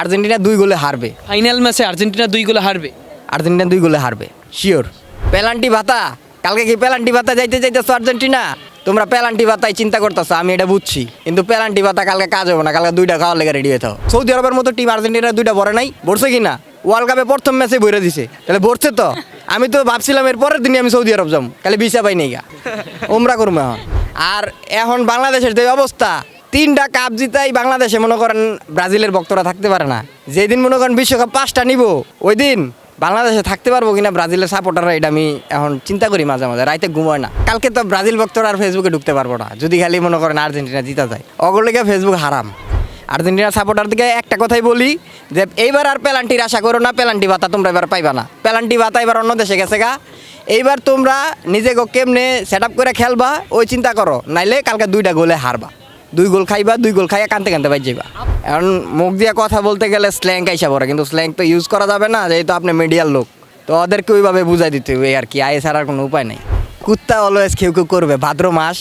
Argentina 2 গোলে হারবে। Final ম্যাচে আর্জেন্টিনা 2 গোলে হারবে। আর্জেন্টিনা 2 গোলে হারবে শিওর। পেনাল্টি ভাতা, কালকে কি পেনাল্টি ভাতা যাইতেছো আর্জেন্টিনা? তোমরা পেনাল্টি ভাতায় চিন্তা করতেছো, আমি এটা বুঝছি, কিন্তু পেনাল্টি ভাতা কালকে কাজ হবে না। কালকে 2টা খাওয়ার লেগে রেডি হয়ে থাকো। সৌদি আরবের মতো টিম আর্জেন্টিনা 2টা ভরে নাই, ভরছে কি না? ওয়ার্ল্ড কাপে প্রথম ম্যাচে ভরে দিছে, তাহলে ভরছে তো। আমি তো ভাবছিলাম এর পরের দিনই আমি সৌদি আরব যাবো, কালে ভিসা পাই নাই গা, ওমরা করবো এখন। আর এখন বাংলাদেশের যে অবস্থা, 3টা কাপ জিতাই বাংলাদেশে মনে করেন ব্রাজিলের ভক্তরা থাকতে পারে না। যেদিন মনে করেন বিশ্বকাপ 5টা নিব, ওই দিন বাংলাদেশে থাকতে পারবো কিনা ব্রাজিলের সাপোর্টাররা, এটা আমি এখন চিন্তা করি মাঝে মাঝে, রাইতে ঘুমায় না। কালকে তো ব্রাজিল ভক্তরা আর ফেসবুকে ঢুকতে পারবো না যদি খালি মনে করেন আর্জেন্টিনা জিতা যায়। অগলিকে ফেসবুক হারাম। আর্জেন্টিনার সাপোর্টার দিকে একটা কথাই বলি যে এইবার আর পেনাল্টির আশা করো না, পেনাল্টি ভাতা তোমরা এবার পাইবা না। পেনাল্টি ভাতা এবার অন্য দেশে গেছে গা। এইবার তোমরা নিজেকে কেমনে সেট আপ করে খেলবা ওই চিন্তা করো, নাইলে কালকে 2টা গোলে হারবা। 2 গোল খাইবা, 2 গোল খাইয়া কানতে কানতে বাইর যাইবা। এখন মুখ দিয়ে কথা বলতে গেলে স্ল্যাং আইসা পড়ে, কিন্তু স্ল্যাং তো ইউজ করা যাবে না, যেহেতু আপনি মিডিয়ার লোক, তো ওদেরকে ওইভাবে বুঝাই দিতে হবে আর কি, আয়ে ছাড়ার কোনো উপায় নেই। কুত্তা অলওয়েজ কেউ কেউ করবে, ভাদ্র মাস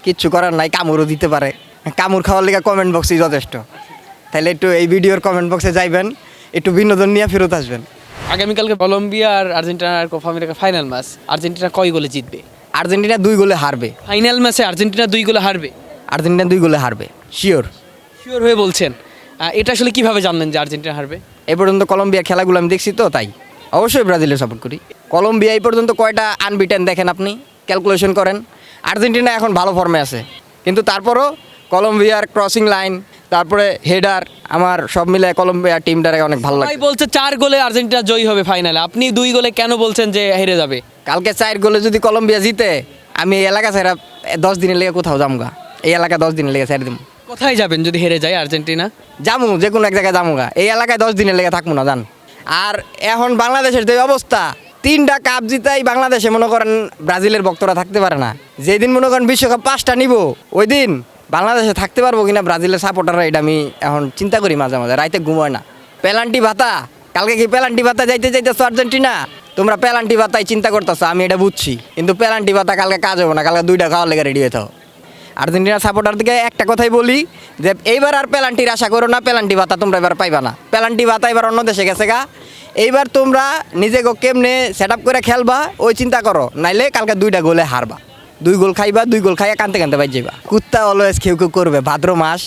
কিচ্ছু করার নাই, কামড়ও দিতে পারে। কামড় খাওয়ার লেগে কমেন্ট বক্সই যথেষ্ট। তাহলে একটু এই ভিডিওর কমেন্ট বক্সে যাইবেন, একটু বিনোদন নিয়ে ফেরত আসবেন। আগামীকালকে কলম্বিয়া আর আর্জেন্টিনার Copa America final match, Argentina কয় গোলে জিতবে? আর্জেন্টিনা 2 গোলে হারবে। ফাইনাল ম্যাচে আর্জেন্টিনা 2 গোলে হারবে। আর্জেন্টিনা 2 গোলে হারবে শিওর। শিওর হয়ে বলছেন? এটা আসলে কিভাবে জানলেন যে আর্জেন্টিনা হারবে? এই পর্যন্ত কলম্বিয়ার খেলাগুলো আমি দেখছি তো, তাই অবশ্যই ব্রাজিলের সাপোর্ট করি। কলম্বিয়া এই পর্যন্ত কয়টা আনবিটেন দেখেন আপনি, ক্যালকুলেশন করেন। আর্জেন্টিনা এখন ভালো ফর্মে আছে, কিন্তু তারপরও কলম্বিয়ার ক্রসিং লাইন, তারপরে হেডার, আমার সব মিলে কলম্বিয়া টিমটারে অনেক ভালো লাগে। সবাই বলছে 4 গোলে আর্জেন্টিনা জয়ী হবে ফাইনালে, আপনি 2 গোলে কেন বলছেন যে হেরে যাবে? কালকে 4 গোলে যদি কলম্বিয়া জিতে, আমি এই এলাকা ছেড়ে 10 দিনের লেগে কোথাও যামগা। এই এলাকা 10 দিনের লেগে ছেড়ে দিব। কোথায় যাবেন যদি হেরে যায় আর্জেন্টিনা? যামু যে কোনো এক জায়গায় যামুগা, এই এলাকায় 10 দিনের লেগে থাকবো না, জান। আর এখন বাংলাদেশের যে অবস্থা, 3টা কাপ জিতাই বাংলাদেশে মনে করেন ব্রাজিলের ভক্তরা থাকতে পারে না। যেদিন মনে করেন বিশ্বকাপ 5টা নিব, ওই দিন বাংলাদেশে থাকতে পারবো কিনা ব্রাজিলের সাপোর্টাররা, এটা আমি এখন চিন্তা করি মাঝে মাঝে, রাইতে ঘুমায় না। পেনাল্টি ভাতা, কালকে কি পেনাল্টি ভাতা যাইতেছো আর্জেন্টিনা? তোমরা পেনাল্টি ভাতায় চিন্তা করতেছো, আমি এটা বুঝছি, কিন্তু পেনাল্টি ভাতা কালকে কাজ হবে না। কালকে 2টা খাওয়ার লেগে রেডি হয়ে থাকো। আর্জেন্টিনার সাপোর্টার দিকে একটা কথাই বলি যে এইবার আর পেনাল্টির আশা করো না, পেনাল্টি ভাতা তোমরা এবার পাইবা না। পেনাল্টি ভাতা এবার অন্য দেশে গেছে গা। এইবার তোমরা নিজেকে কেমনে সেট আপ করে খেলবা ওই চিন্তা করো, নাইলে কালকে 2টা গোলে হারবা। 2 গোল খাইবা, 2 গোল খাইয়া কানতে কানতে বাইর যাইবা। কুত্তা অলওয়েজ কেউ কেউ করবে, ভাদ্র মাস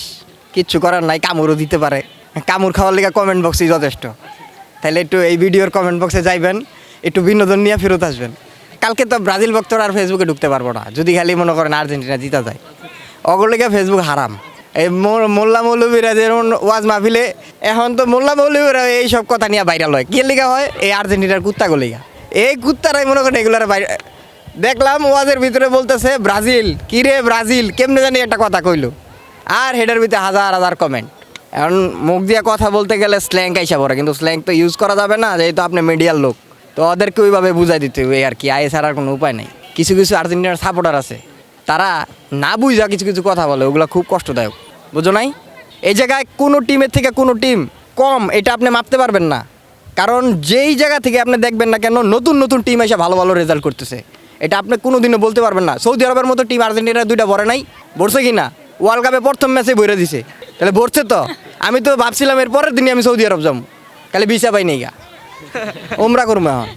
কিচ্ছু করার নাই, কামড়ও দিতে পারে। কামড় খাওয়ার লেগে কমেন্ট বক্সই যথেষ্ট। তাহলে একটু এই ভিডিওর কমেন্ট বক্সে যাইবেন, একটু বিনোদন নিয়ে ফেরত আসবেন। কালকে তো ব্রাজিল ভক্তরা আর ফেসবুকে ঢুকতে পারবো না যদি খালি মনে করেন আর্জেন্টিনা জিতা যায়। অগলিকে ফেসবুক হারাম। এই মোল্লা মৌলবীরা যেমন ওয়াজ মাহফিলে, এখন তো মোল্লা মৌলবীরা এইসব কথা নিয়ে ভাইরাল হয়। কি লেখা হয়? এই আর্জেন্টিনার কুত্তা গলিগা, এই কুত্তারাই মনে করেন এগুলার বাইরে। দেখলাম ওয়াজের ভিতরে বলতেছে ব্রাজিল, কি রে ব্রাজিল, কেমনে জানি একটা কথা কইলো, আর হেডের ভিতরে হাজার হাজার কমেন্ট। এখন মুখ দিয়ে কথা বলতে গেলে স্ল্যাং আইসা পড়ে, কিন্তু স্ল্যাং তো ইউজ করা যাবে না, যেহেতু আপনি মিডিয়ার লোক, তো ওদেরকে ওইভাবে বুঝাই দিতে হবে আর কি, আয়ে ছাড়ার কোনো উপায় নেই। কিছু কিছু আর্জেন্টিনার সাপোর্টার আছে, তারা না বুঝা কিছু কিছু কথা বলে, ওগুলো খুব কষ্টদায়ক, বুঝো নাই? এই জায়গায় কোনো টিমের থেকে কোনো টিম কম, এটা আপনি মাপতে পারবেন না। কারণ যেই জায়গা থেকে আপনি দেখবেন না কেন, নতুন নতুন টিম এসে ভালো ভালো রেজাল্ট করতেছে, এটা আপনি কোনো দিনও বলতে পারবেন না। সৌদি আরবের মতো টিম আর্জেন্টিনা 2টা ভরে নাই, ভরছে কি না? ওয়ার্ল্ড কাপে প্রথম ম্যাচে ভরে দিছে, তাহলে ভরছে তো। আমি তো ভাবছিলাম এর পরের দিনই আমি সৌদি আরব যাবো, তাহলে ভিসা পাই নাই গা, ওমরা করবো এখন।